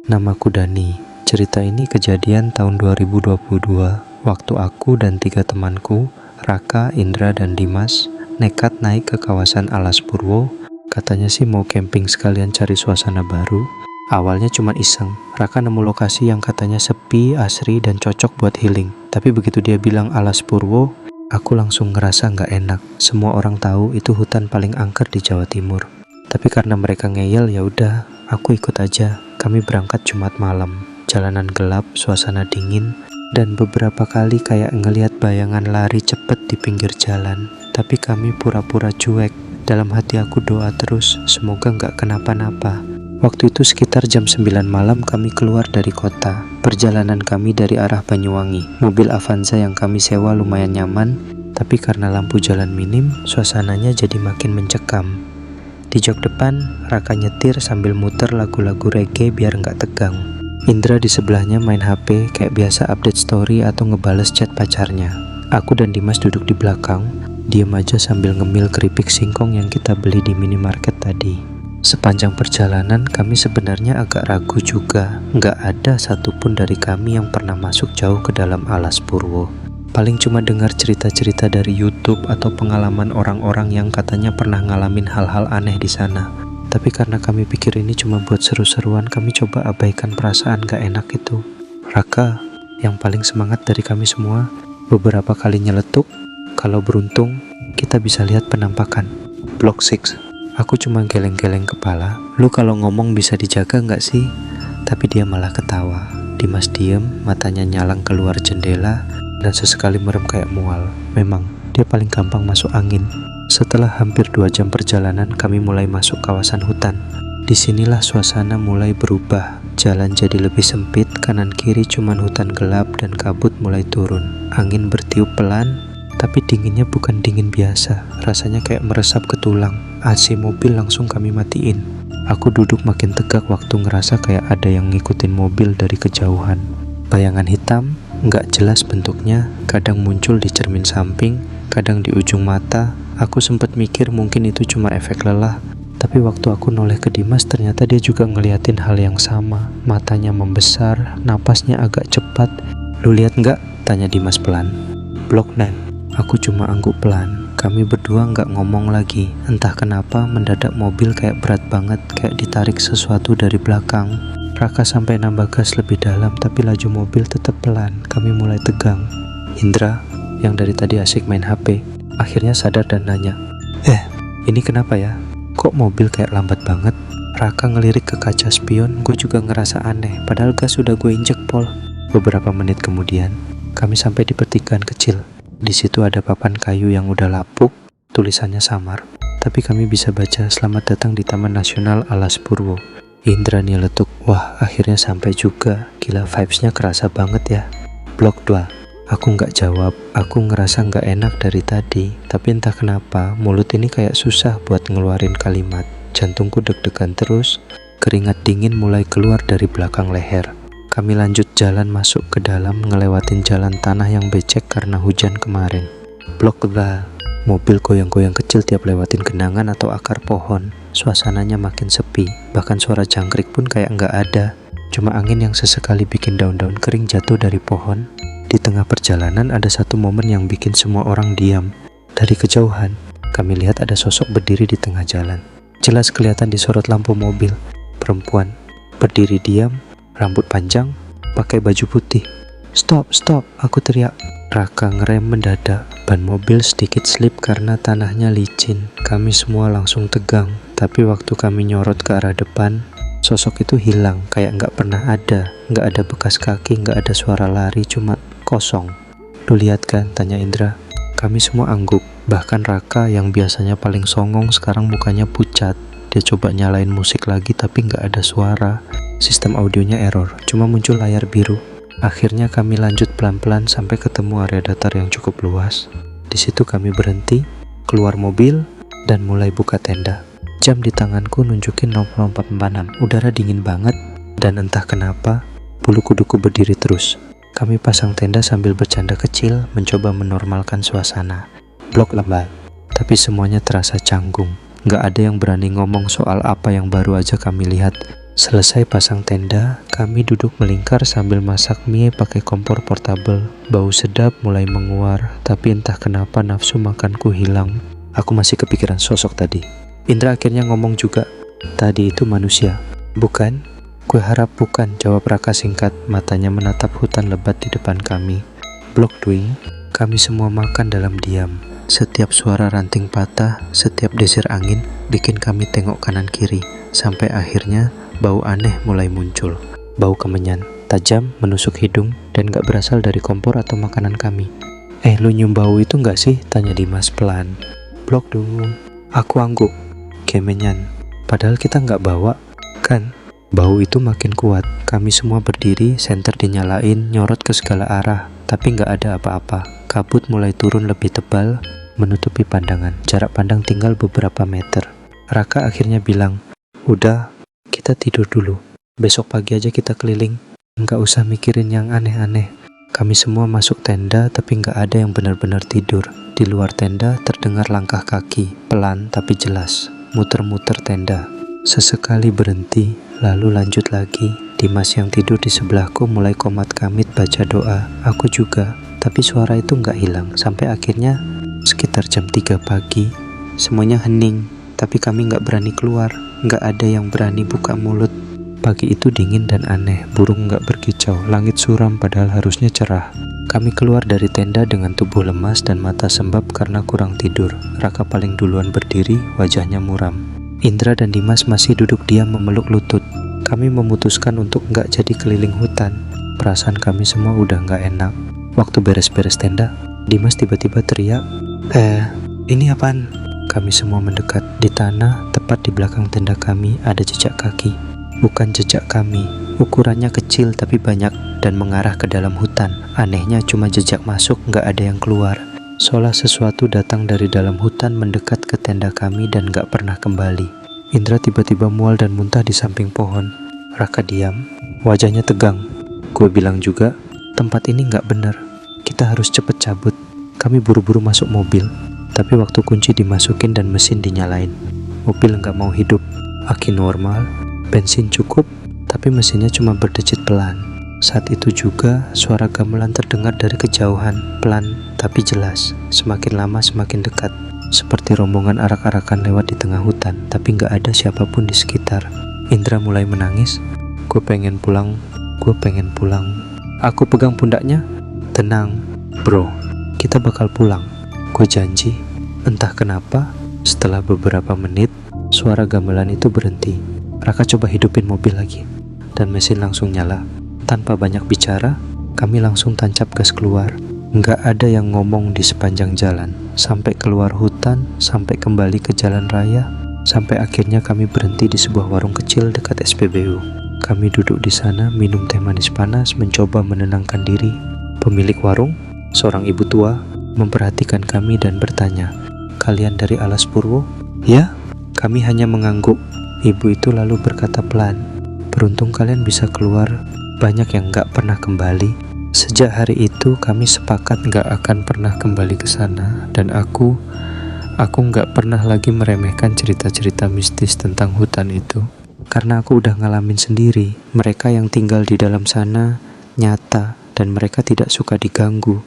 Namaku Dani. Cerita ini kejadian tahun 2022, waktu aku dan 3 temanku, Raka, Indra, dan Dimas, nekat naik ke kawasan Alas Purwo. Katanya sih mau camping sekalian cari suasana baru. Awalnya cuma iseng. Raka nemu lokasi yang katanya sepi, asri, dan cocok buat healing. Tapi begitu dia bilang Alas Purwo, aku langsung ngerasa nggak enak. Semua orang tahu itu hutan paling angker di Jawa Timur. Tapi karena mereka ngeyel, ya udah, aku ikut aja. Kami berangkat Jumat malam. Jalanan gelap, suasana dingin, dan beberapa kali kayak ngelihat bayangan lari cepet di pinggir jalan. Tapi kami pura-pura cuek. Dalam hati aku doa terus, semoga nggak kenapa-napa. Waktu itu sekitar jam 9 malam kami keluar dari kota. Perjalanan kami dari arah Banyuwangi. Mobil Avanza yang kami sewa lumayan nyaman, tapi karena lampu jalan minim, suasananya jadi makin mencekam. Di jok depan, Raka nyetir sambil muter lagu-lagu reggae biar nggak tegang. Indra di sebelahnya main HP kayak biasa update story atau ngebales chat pacarnya. Aku dan Dimas duduk di belakang, diem aja sambil ngemil keripik singkong yang kita beli di minimarket tadi. Sepanjang perjalanan kami sebenarnya agak ragu juga. Nggak ada satupun dari kami yang pernah masuk jauh ke dalam Alas Purwo. Paling cuma dengar cerita-cerita dari YouTube atau pengalaman orang-orang yang katanya pernah ngalamin hal-hal aneh di sana. Tapi karena kami pikir ini cuma buat seru-seruan, kami coba abaikan perasaan gak enak itu. Raka, yang paling semangat dari kami semua, beberapa kali nyeletuk. Kalau beruntung, kita bisa lihat penampakan. Block 6. Aku cuma geleng-geleng kepala. Lu kalau ngomong bisa dijaga gak sih? Tapi dia malah ketawa. Dimas diem, matanya nyalang keluar jendela, dan sesekali merem kayak mual. Memang, dia paling gampang masuk angin. Setelah hampir 2 jam perjalanan, kami mulai masuk kawasan hutan. Disinilah suasana mulai berubah. Jalan jadi lebih sempit, kanan kiri cuman hutan gelap dan kabut mulai turun. Angin bertiup pelan, tapi dinginnya bukan dingin biasa. Rasanya kayak meresap ke tulang. AC mobil langsung kami matiin. Aku duduk makin tegak waktu ngerasa kayak ada yang ngikutin mobil dari kejauhan. Bayangan hitam, nggak jelas bentuknya, kadang muncul di cermin samping, kadang di ujung mata. Aku sempat mikir mungkin itu cuma efek lelah. Tapi waktu aku noleh ke Dimas, ternyata dia juga ngeliatin hal yang sama. Matanya membesar, napasnya agak cepat. Lu lihat nggak? Tanya Dimas pelan. Block 9. Aku cuma angguk pelan. Kami berdua nggak ngomong lagi. Entah kenapa mendadak mobil kayak berat banget, kayak ditarik sesuatu dari belakang. Raka sampai nambah gas lebih dalam, tapi laju mobil tetap pelan. Kami mulai tegang. Indra, yang dari tadi asik main HP, akhirnya sadar dan nanya, ini kenapa ya? Kok mobil kayak lambat banget? Raka ngelirik ke kaca spion. Gue juga ngerasa aneh, padahal gas sudah gue injek pol. Beberapa menit kemudian, kami sampai di pertigaan kecil. Di situ ada papan kayu yang udah lapuk, tulisannya samar. Tapi kami bisa baca, "Selamat datang di Taman Nasional Alas Purwo." Indra nyeletuk, "Wah, akhirnya sampai juga. Gila, vibes-nya kerasa banget ya." Blok 2. Aku nggak jawab. Aku ngerasa nggak enak dari tadi. Tapi entah kenapa, mulut ini kayak susah buat ngeluarin kalimat. Jantungku deg-degan terus. Keringat dingin mulai keluar dari belakang leher. Kami lanjut jalan masuk ke dalam, ngelewatin jalan tanah yang becek karena hujan kemarin. Blok 2. Mobil goyang-goyang kecil tiap lewatin genangan atau akar pohon. Suasananya makin sepi, bahkan suara jangkrik pun kayak nggak ada. Cuma angin yang sesekali bikin daun-daun kering jatuh dari pohon. Di tengah perjalanan ada satu momen yang bikin semua orang diam. Dari kejauhan, kami lihat ada sosok berdiri di tengah jalan. Jelas kelihatan disorot lampu mobil. Perempuan, berdiri diam, rambut panjang, pakai baju putih. Stop, stop, aku teriak. Raka ngerem mendadak. Ban mobil sedikit slip karena tanahnya licin. Kami semua langsung tegang. Tapi waktu kami nyorot ke arah depan, sosok itu hilang, kayak nggak pernah ada. Nggak ada bekas kaki, nggak ada suara lari, cuma kosong. Lu lihat kan? Tanya Indra. Kami semua angguk. Bahkan Raka yang biasanya paling songong sekarang mukanya pucat. Dia coba nyalain musik lagi tapi nggak ada suara. Sistem audionya error, cuma muncul layar biru. Akhirnya kami lanjut pelan-pelan sampai ketemu area datar yang cukup luas. Di situ kami berhenti, keluar mobil, dan mulai buka tenda. Jam di tanganku nunjukin 04.46. Udara dingin banget, dan entah kenapa, bulu kuduku berdiri terus. Kami pasang tenda sambil bercanda kecil, mencoba menormalkan suasana. Blok lembat, tapi semuanya terasa canggung. Nggak ada yang berani ngomong soal apa yang baru aja kami lihat. Selesai pasang tenda, kami duduk melingkar sambil masak mie pakai kompor portabel. Bau sedap mulai menguar, tapi entah kenapa nafsu makanku hilang. Aku masih kepikiran sosok tadi. Indra akhirnya ngomong juga, "Tadi itu manusia, bukan?" "Gue harap bukan," jawab Raka singkat, matanya menatap hutan lebat di depan kami. Blok Dwing, kami semua makan dalam diam. Setiap suara ranting patah, setiap desir angin, bikin kami tengok kanan kiri. Sampai akhirnya, bau aneh mulai muncul. Bau kemenyan, tajam, menusuk hidung, dan gak berasal dari kompor atau makanan kami. Lu nyium bau itu gak sih?" tanya Dimas pelan. "Blok dulu." Aku angguk. "Kemenyan. Padahal kita gak bawa, kan?" Bau itu makin kuat. Kami semua berdiri, senter dinyalain, nyorot ke segala arah. Tapi gak ada apa-apa. Kabut mulai turun lebih tebal, menutupi pandangan. Jarak pandang tinggal beberapa meter. Raka akhirnya bilang, "Udah, kita tidur dulu. Besok pagi aja kita keliling. Nggak usah mikirin yang aneh-aneh." Kami semua masuk tenda, tapi nggak ada yang benar-benar tidur. Di luar tenda terdengar langkah kaki, pelan tapi jelas, muter-muter tenda. Sesekali berhenti, lalu lanjut lagi. Dimas yang tidur di sebelahku mulai komat kamit baca doa. Aku juga, tapi suara itu nggak hilang. Sampai akhirnya sekitar jam 3 pagi, semuanya hening. Tapi kami nggak berani keluar, nggak ada yang berani buka mulut. Pagi itu dingin dan aneh, burung nggak berkicau, langit suram padahal harusnya cerah. Kami keluar dari tenda dengan tubuh lemas dan mata sembab karena kurang tidur. Raka paling duluan berdiri, wajahnya muram. Indra dan Dimas masih duduk diam memeluk lutut. Kami memutuskan untuk nggak jadi keliling hutan. Perasaan kami semua udah nggak enak. Waktu beres-beres tenda, Dimas tiba-tiba teriak, ini apaan?" Kami semua mendekat. Di tanah, tepat di belakang tenda kami, ada jejak kaki. Bukan jejak kami, ukurannya kecil tapi banyak dan mengarah ke dalam hutan. Anehnya cuma jejak masuk, nggak ada yang keluar. Seolah sesuatu datang dari dalam hutan mendekat ke tenda kami dan gak pernah kembali. Indra tiba-tiba mual dan muntah di samping pohon. Raka diam, wajahnya tegang. Gue bilang juga, "Tempat ini gak benar. Kita harus cepet cabut." Kami buru-buru masuk mobil, tapi waktu kunci dimasukin dan mesin dinyalain, mobil gak mau hidup. Aki normal, bensin cukup, tapi mesinnya cuma berdecit pelan. Saat itu juga suara gamelan terdengar dari kejauhan, pelan tapi jelas. Semakin lama semakin dekat, seperti rombongan arak-arakan lewat di tengah hutan, tapi gak ada siapapun di sekitar. Indra mulai menangis. Gue pengen pulang, gue pengen pulang." Aku pegang pundaknya. "Tenang, bro, kita bakal pulang. Gue janji." Entah kenapa, setelah beberapa menit, suara gamelan itu berhenti. Raka coba hidupin mobil lagi, dan mesin langsung nyala. Tanpa banyak bicara, kami langsung tancap gas keluar. Nggak ada yang ngomong di sepanjang jalan. Sampai keluar hutan, sampai kembali ke jalan raya, sampai akhirnya kami berhenti di sebuah warung kecil dekat SPBU. Kami duduk di sana, minum teh manis panas, mencoba menenangkan diri. Pemilik warung, seorang ibu tua, memperhatikan kami dan bertanya, "Kalian dari Alas Purwo?" "Ya." Kami hanya mengangguk. Ibu itu lalu berkata pelan, "Beruntung kalian bisa keluar. Banyak yang gak pernah kembali." Sejak hari itu kami sepakat gak akan pernah kembali ke sana. Dan aku gak pernah lagi meremehkan cerita-cerita mistis tentang hutan itu. Karena aku udah ngalamin sendiri. Mereka yang tinggal di dalam sana nyata, dan mereka tidak suka diganggu.